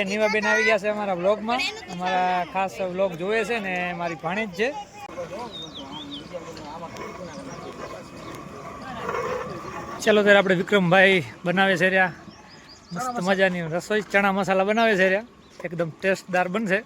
નીવાબેન આવી ગયા છે અમારા વ્લોગમાં. અમારા ખાસ વ્લોગ જોવે છે ને મારી ભાણેજ છે. ચાલો ત્યારે આપણે વિક્રમભાઈ બનાવે છે રહ્યા મસ્ત મજાની રસોઈ, ચણા મસાલા બનાવે છે રહ્યા, એકદમ ટેસ્ટદાર બનશે.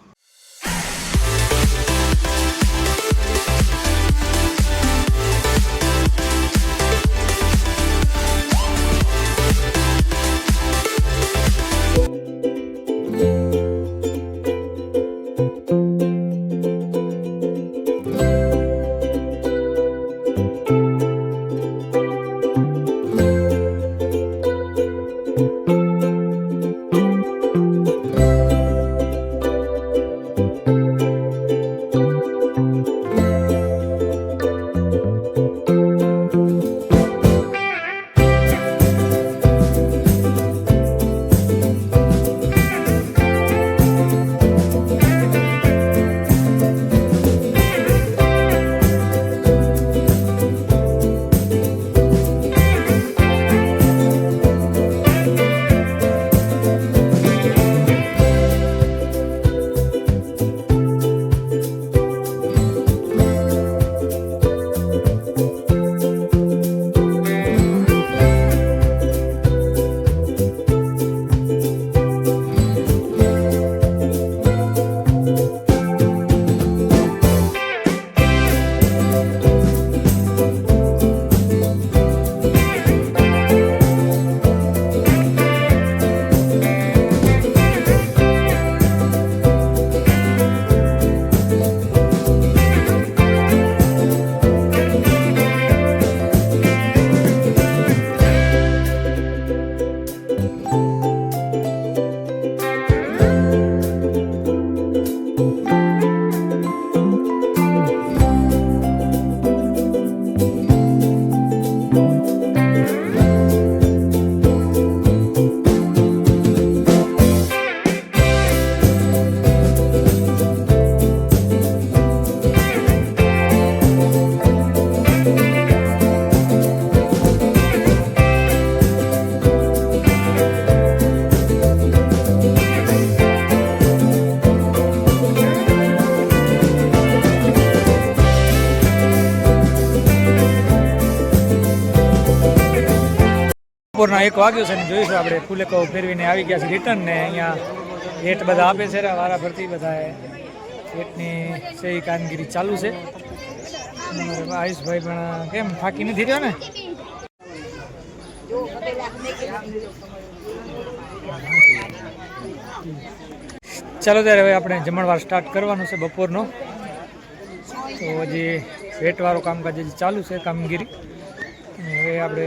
બપોરના 1 વાગ્યો છે ને જોઈશું આપણે ફૂલેકો ફેરવીને આવી ગયા છે રિટર્ન ને અહીંયા ભેટ બધા આપે છે વારા ફરતી બધા ભેટની સહી કામગીરી ચાલુ છે. આયુષભાઈ પણ કેમ થાકી નથી રહ્યો ને? ચાલો ત્યારે હવે આપણે જમણવાર સ્ટાર્ટ કરવાનું છે બપોરનો. તો હજી ભેટવાળું કામકાજ હજી ચાલુ છે કામગીરી. હવે આપણે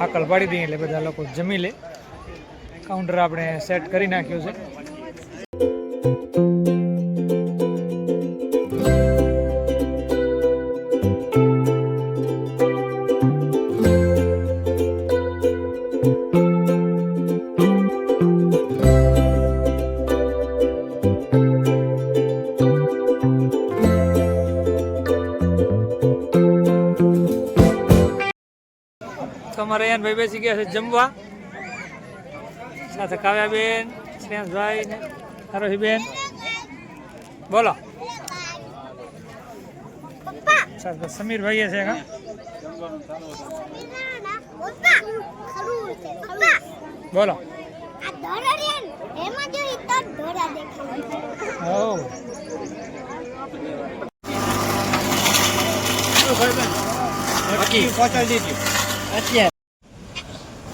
આકલ પાડી દઈએ એટલે બધા લોકો જમી લે. કાઉન્ટર આપણે સેટ કરી નાખ્યું છે. અમારે યાનભાઈ બેસી ગયા છે જમવા, સાથે કાવ્યાબેન, શ્રેયાંશભાઈ ને આરોહીબેન. બોલો. સાથે સમીરભાઈ છે કા બોલો.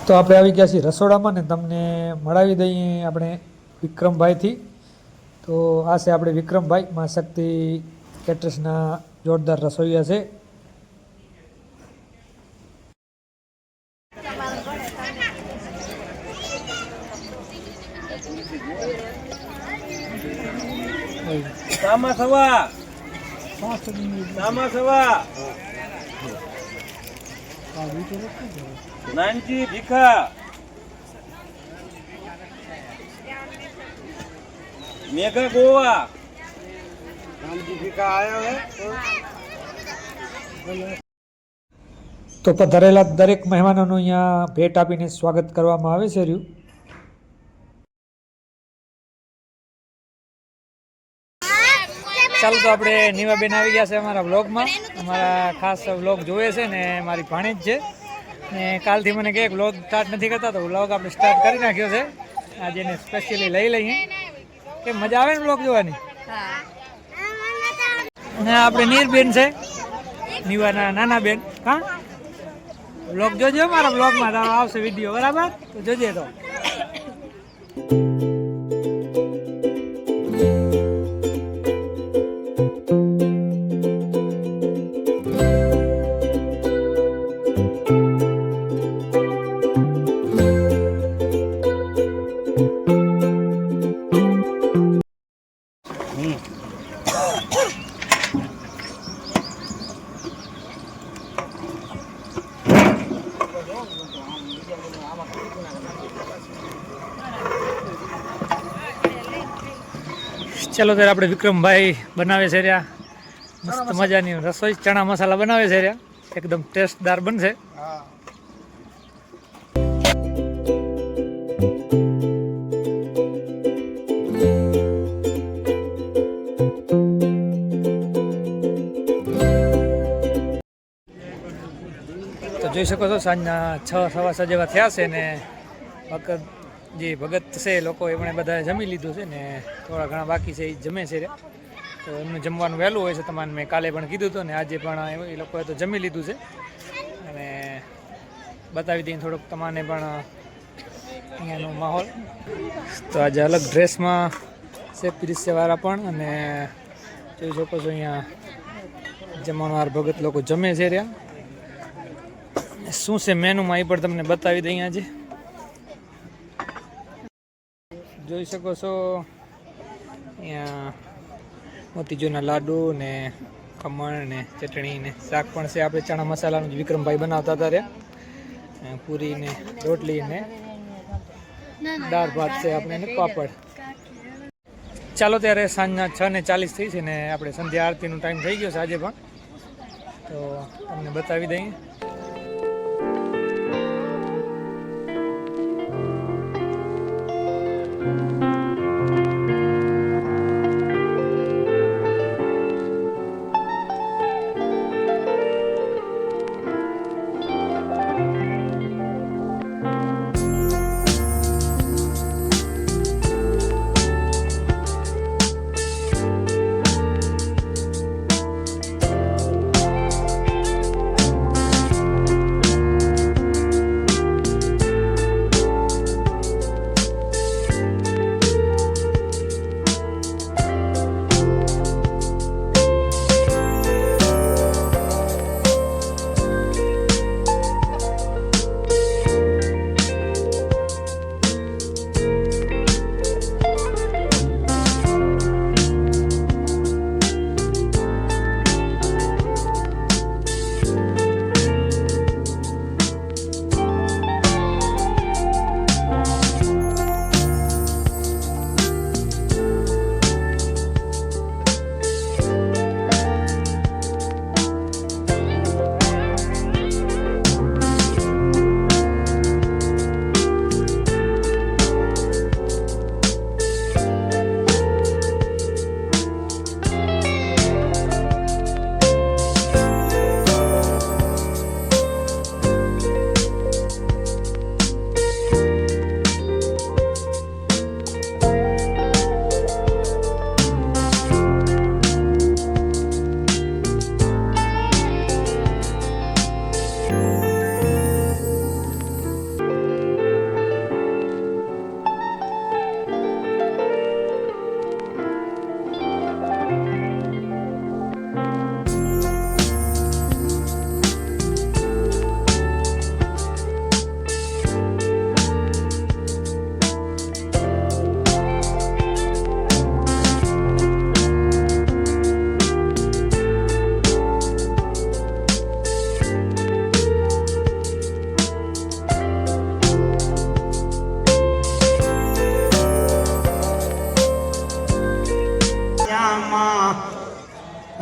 તો આપણે આવી ગયા છીએ રસોડામાં ને તમને મળાવી દઈએ આપણે વિક્રમભાઈથી. તો આ છે આપણે વિક્રમભાઈ, માં શક્તિ કેટરર્સના જોરદાર રસોઈયા છે. સામા સવા નાનજી ભીખા મેઘા ગોવા નાનજી ભીખા આવ્યો હે. તો પધારેલા દરેક મહેમાનોનું અહીંયા ભેટ આપીને સ્વાગત કરવામાં આવે છે રહ્યું. ચાલો તો આપણે નીવાબેન આવી ગયા છે અમારા વ્લોગમાં. અમારા ખાસ વ્લોગ જોવે છે ને મારી ભાણેજ છે ને કાલથી મને કહે વ્લોગ સ્ટાર્ટ નથી કરતા, તો વ્લોગ આપણે સ્ટાર્ટ કરી નાખ્યો છે. આજે એને સ્પેશિયલી લઈ લઈએ કે મજા આવે ને વ્લોગ જોવાની. અને આપણે નીરબેન છે, નીવાના નાના બેન. હા, વ્લોગ જોજો મારા વ્લોગમાં આવશે વિડીયો, બરાબર? તો જોજે તો. ચાલો ત્યારે આપણે વિક્રમભાઈ બનાવે છે રહ્યા મસ્ત મજાની રસોઈ, ચણા મસાલા બનાવે છે રહ્યા, એકદમ ટેસ્ટદાર બનશે. તો જોઈ શકો છો સાંજના 6:15 જેવા થયા છે ને વખત જે ભગત છે લોકો એમણે બધા જમી લીધું છે ને થોડા ઘણા બાકી છે એ જમે છે. તો એમનું જમવાનું વહેલું હોય છે, તમારે મેં કાલે પણ કીધું હતું ને આજે પણ એ લોકોએ તો જમી લીધું છે. અને બતાવી દઈએ થોડુંક તમને પણ અહીંયાનો માહોલ. તો આજે અલગ ડ્રેસમાં છે પીરસ્યવાળા પણ, અને જોઈ શકો છો અહીંયા જમણવાર ભગત લોકો જમે છે રહ્યા. શું છે મેનુમાં એ પણ તમને બતાવી દઈએ. આજે જોઈ શકો છો અહીંયા મોતીચૂરના લાડુ ને ખમણ ને ચટણી ને શાક પણ છે. આપણે ચણા મસાલાનું જ વિક્રમભાઈ બનાવતા હતા રહ્યા, પૂરી ને રોટલી ને દાળ ભાત છે આપણે ને પાપડ. ચાલો ત્યારે સાંજના 6:40 થઈ છે ને આપણે સંધ્યા આરતીનો ટાઈમ થઈ ગયો છે આજે પણ, તો તમને બતાવી દઈએ.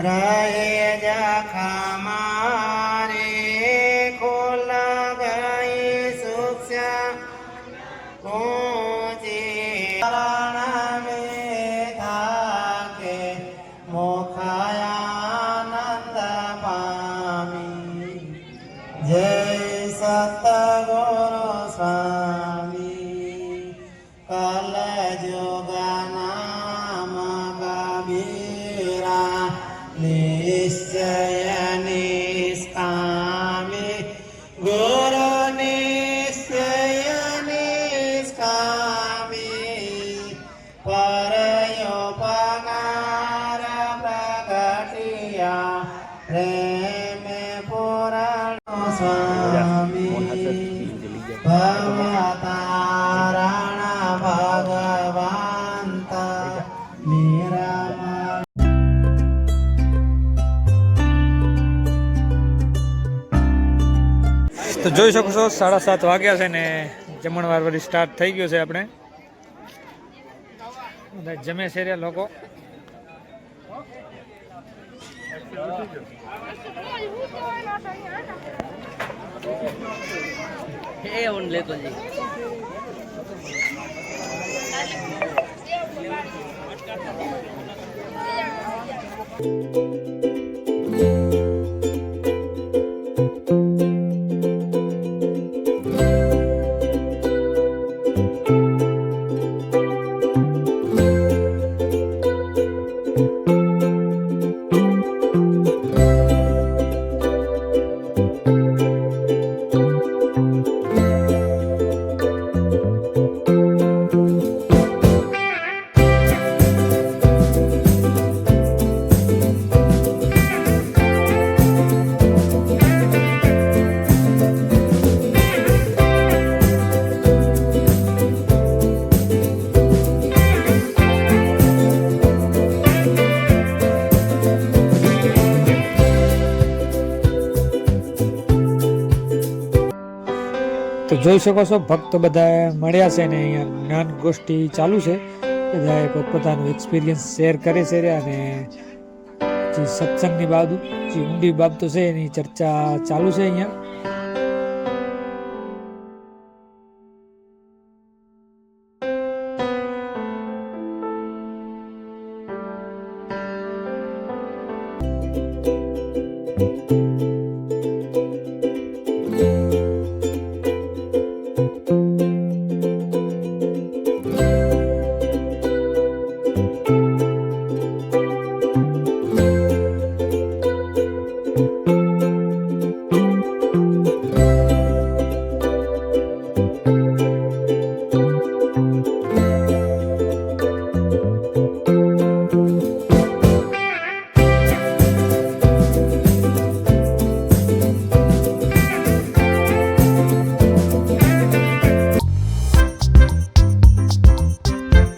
रहे जखा मारे खोला गई सुक्षा ऊंची शरण में था के मुख સદગુરુ સ્વામી કલ જોગનામ કબીરા નિશ્ચય નિષ્કામી ગુરુ નિશ્ચય નિષ્કામી પરયોપકાર પ્રગટિયા પ્રેમ પુરાણ સ્વામી ભવતારણ ભગવંત નિરમા. તો જોઈ શકો છો 7:30 વાગ્યા છે ને જમણવાર વળી સ્ટાર્ટ થઈ ગયો છે. આપણે બધા જમે છે રે લોકો. તો જોઈ શકો છો ભક્તો બધા મળ્યા છે ને અહીંયા જ્ઞાન ગોષ્ઠી ચાલુ છે. બધાએ પોતપોતાનું એક્સપિરિયન્સ શેર કરે છે અને જે સત્સંગની બાબત જે ઊંડી બાબતો છે એની ચર્ચા ચાલુ છે અહીંયા.